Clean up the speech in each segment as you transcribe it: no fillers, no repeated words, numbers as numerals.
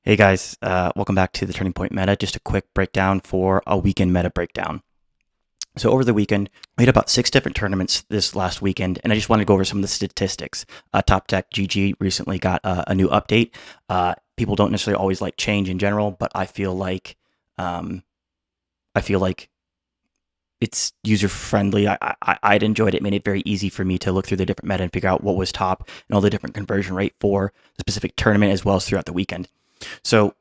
Hey guys, welcome back to the Turning Point Meta. Just a quick breakdown for a weekend meta breakdown. So over the weekend, we had about 6 different tournaments this last weekend, and I just wanted to go over some of the statistics. Top Deck GG recently got a new update. People don't necessarily always like change in general, but I feel like it's user friendly. I'd enjoyed it. It made it very easy for me to look through the different meta and figure out what was top and all the different conversion rate for the specific tournament as well as throughout the weekend. So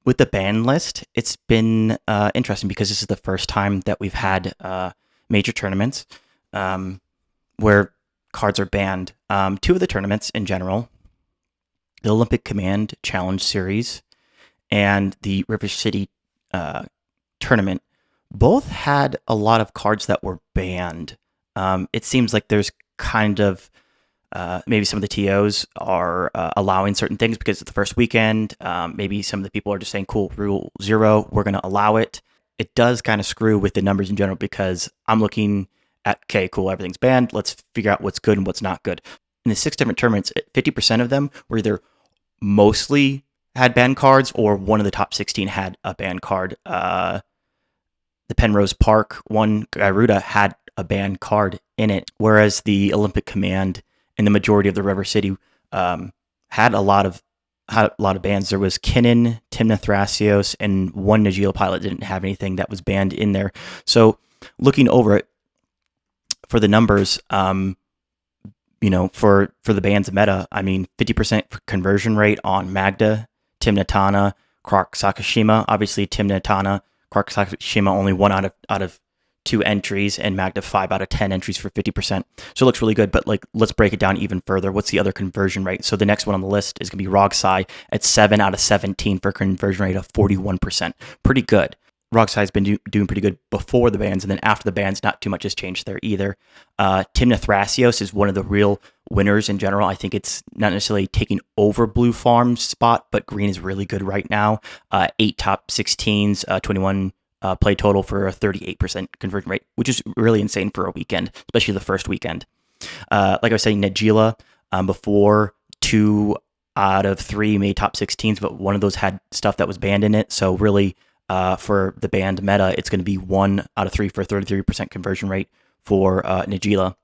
with the ban list, it's been interesting because this is the first time that we've had major tournaments where cards are banned. 2 of the tournaments in general, the Olympic Command Challenge Series and the River City tournament, both had a lot of cards that were banned. It seems like there's kind of maybe some of the TOs are allowing certain things because it's the first weekend. Maybe some of the people are just saying, cool, rule 0, we're going to allow it. It does kind of screw with the numbers in general because I'm looking at, okay, cool, everything's banned. Let's figure out what's good and what's not good. In the 6 different tournaments, 50% of them were either mostly had banned cards or one of the top 16 had a banned card. The Penrose Park one, Garuda, had a banned card in it, whereas the Olympic Command and the majority of the River City had a lot of bans. There was Kinnan, Timna Thrasios, and one Najila pilot didn't have anything that was banned in there. So looking over it for the numbers, for the bans meta, I mean, 50% conversion rate on Magda, Timna Tana, Quark Sakashima. Obviously, Timna Tana, Quark Sakashima only 1 out of 2 entries, and Magda 5 out of 10 entries for 50%. So it looks really good, but let's break it down even further. What's the other conversion rate? So the next one on the list is going to be Rogsai at 7 out of 17 for a conversion rate of 41%. Pretty good. Rogsai's been doing pretty good before the bans, and then after the bans, not too much has changed there either. Timna Thrasios is one of the real winners in general. I think it's not necessarily taking over Blue Farm's spot, but green is really good right now. 8 top 16s, 21 play total for a 38% conversion rate, which is really insane for a weekend, especially the first weekend. Like I was saying, Najila, before 2 out of 3 made top 16s, but one of those had stuff that was banned in it. So really, for the banned meta, it's going to be 1 out of 3 for a 33% conversion rate for Najila.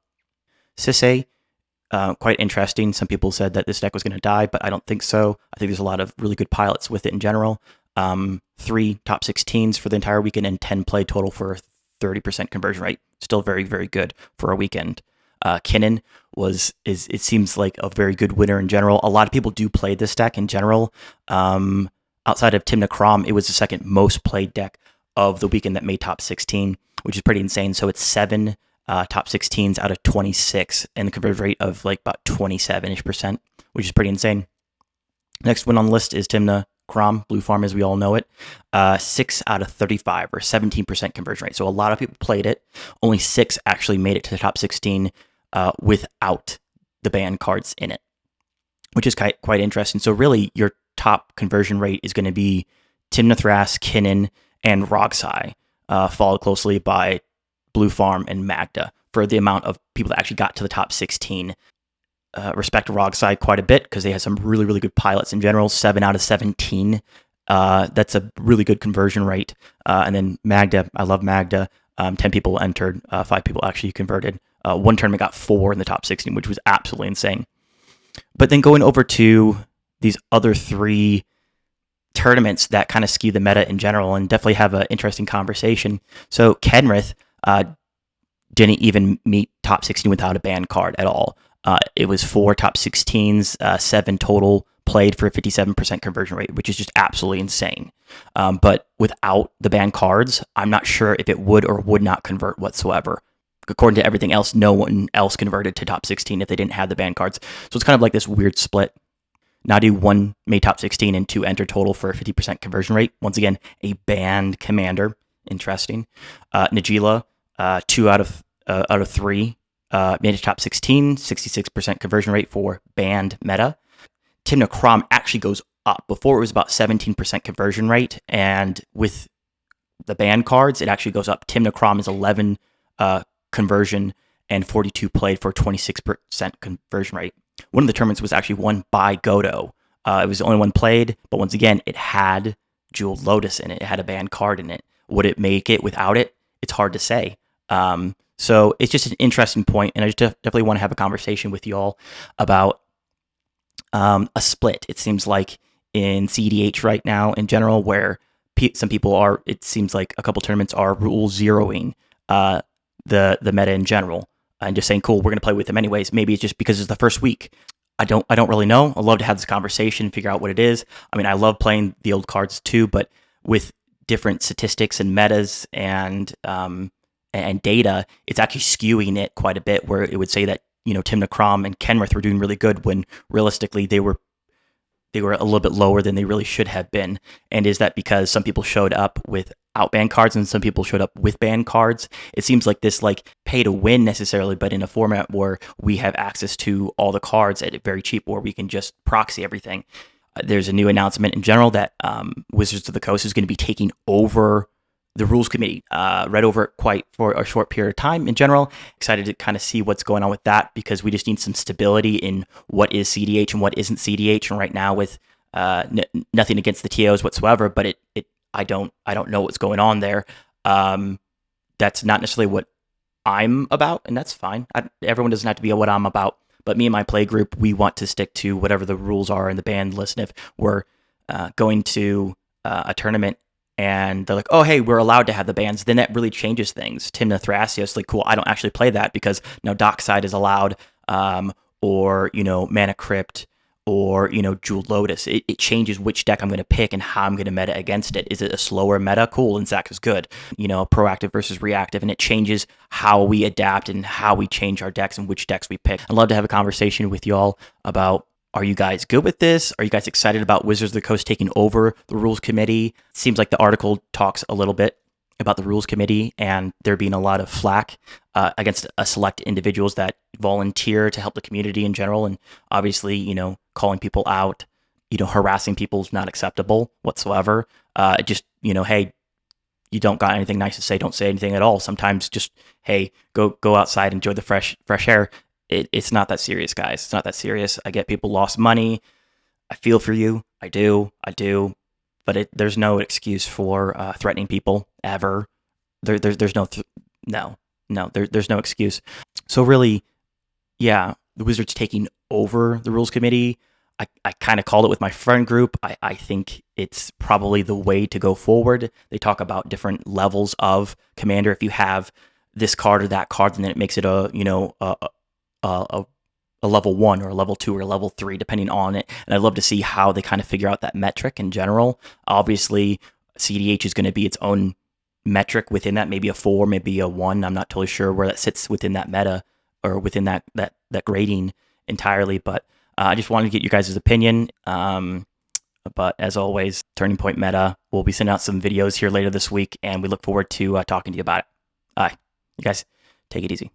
Sisei, quite interesting. Some people said that this deck was going to die, but I don't think so. I think there's a lot of really good pilots with it in general. 3 top 16s for the entire weekend and 10 play total for a 30% conversion rate. Still very, very good for a weekend. Kinnan it seems like a very good winner in general. A lot of people do play this deck in general. Outside of Timna Krom, it was the second most played deck of the weekend that made top 16, which is pretty insane. So it's 7 top 16s out of 26 and the conversion rate of about 27-ish%, which is pretty insane. Next one on the list is Timna Krom, Blue Farm as we all know it. 6 out of 35 or 17% conversion rate. So a lot of people played it. Only 6 actually made it to the top 16 without the banned cards in it, which is quite interesting. So really your top conversion rate is going to be Timna Thras, Kinnan, and Rogsai, followed closely by Blue Farm and Magda for the amount of people that actually got to the top 16. Respect Rogsai quite a bit because they had some really, really good pilots in general. 7 out of 17. That's a really good conversion rate. And then Magda, I love Magda. 10 people entered, 5 people actually converted. One tournament got 4 in the top 16, which was absolutely insane. But then going over to these other 3 tournaments that kind of skew the meta in general and definitely have an interesting conversation. So Kenrith didn't even meet top 16 without a banned card at all. It was 4 top 16s, 7 total played for a 57% conversion rate, which is just absolutely insane. But without the banned cards, I'm not sure if it would or would not convert whatsoever. According to everything else, no one else converted to top 16 if they didn't have the banned cards. So it's kind of like this weird split. Nadu 1 made top 16 and 2 entered total for a 50% conversion rate. Once again, a banned commander. Interesting. Najila, 2 out of 3 made it top 16, 66% conversion rate for banned meta. Timna Krom actually goes up. Before it was about 17% conversion rate, and with the banned cards, it actually goes up. Timna Krom is 11 conversion and 42 played for 26% conversion rate. One of the tournaments was actually won by Godo. It was the only one played, but once again, it had Jeweled Lotus in it. It had a banned card in it. Would it make it without it? It's hard to say. So it's just an interesting point, and I just definitely want to have a conversation with y'all about a split. It seems like in CEDH right now, in general, where some people are, it seems like a couple tournaments are rule zeroing the meta in general, and just saying, "Cool, we're going to play with them anyways." Maybe it's just because it's the first week. I don't really know. I'd love to have this conversation, figure out what it is. I mean, I love playing the old cards too, but with different statistics and metas and data, it's actually skewing it quite a bit. Where it would say that Timna Crom and Kenrith were doing really good when realistically they were a little bit lower than they really should have been. And is that because some people showed up without banned cards and some people showed up with banned cards? It seems like this like pay to win necessarily, but in a format where we have access to all the cards at very cheap, or we can just proxy everything. There's a new announcement in general that Wizards of the Coast is going to be taking over the rules committee. Read over it quite for a short period of time in general. Excited to kind of see what's going on with that, because we just need some stability in what is CDH and what isn't CDH. And right now, with nothing against the TOs whatsoever, but I don't know what's going on there. That's not necessarily what I'm about, and that's fine. Everyone doesn't have to be what I'm about. But me and my play group, we want to stick to whatever the rules are in the banned list. And if we're going to a tournament and they're like, "Oh, hey, we're allowed to have the bans," then that really changes things. Timna Thrasios, like, cool, I don't actually play that because now Dockside is allowed, or Mana Crypt, or Jeweled Lotus. It changes which deck I'm going to pick and how I'm going to meta against it. Is it a slower meta? Cool, and Zach is good. Proactive versus reactive, and it changes how we adapt and how we change our decks and which decks we pick. I'd love to have a conversation with y'all about, are you guys good with this? Are you guys excited about Wizards of the Coast taking over the rules committee? Seems like the article talks a little bit about the rules committee and there being a lot of flack against a select individuals that volunteer to help the community in general. And obviously, calling people out, harassing people is not acceptable whatsoever. Just, hey, you don't got anything nice to say, don't say anything at all. Sometimes just, hey, go outside, enjoy the fresh air. It's not that serious, guys. It's not that serious. I get people lost money. I feel for you. I do. But there's no excuse for threatening people ever. There's there's no excuse. So really, yeah, the Wizards taking over the rules committee. I kind of called it with my friend group. I think it's probably the way to go forward. They talk about different levels of commander. If you have this card or that card, then it makes it a level 1 or a level 2 or a level 3, depending on it. And I'd love to see how they kind of figure out that metric in general. Obviously, CDH is going to be its own metric within that, maybe a 4, maybe a 1. I'm not totally sure where that sits within that meta or within that grading entirely, but I just wanted to get you guys' opinion. But as always, Turning Point Meta, we'll be sending out some videos here later this week, and we look forward to talking to you about it. All right, you guys, take it easy.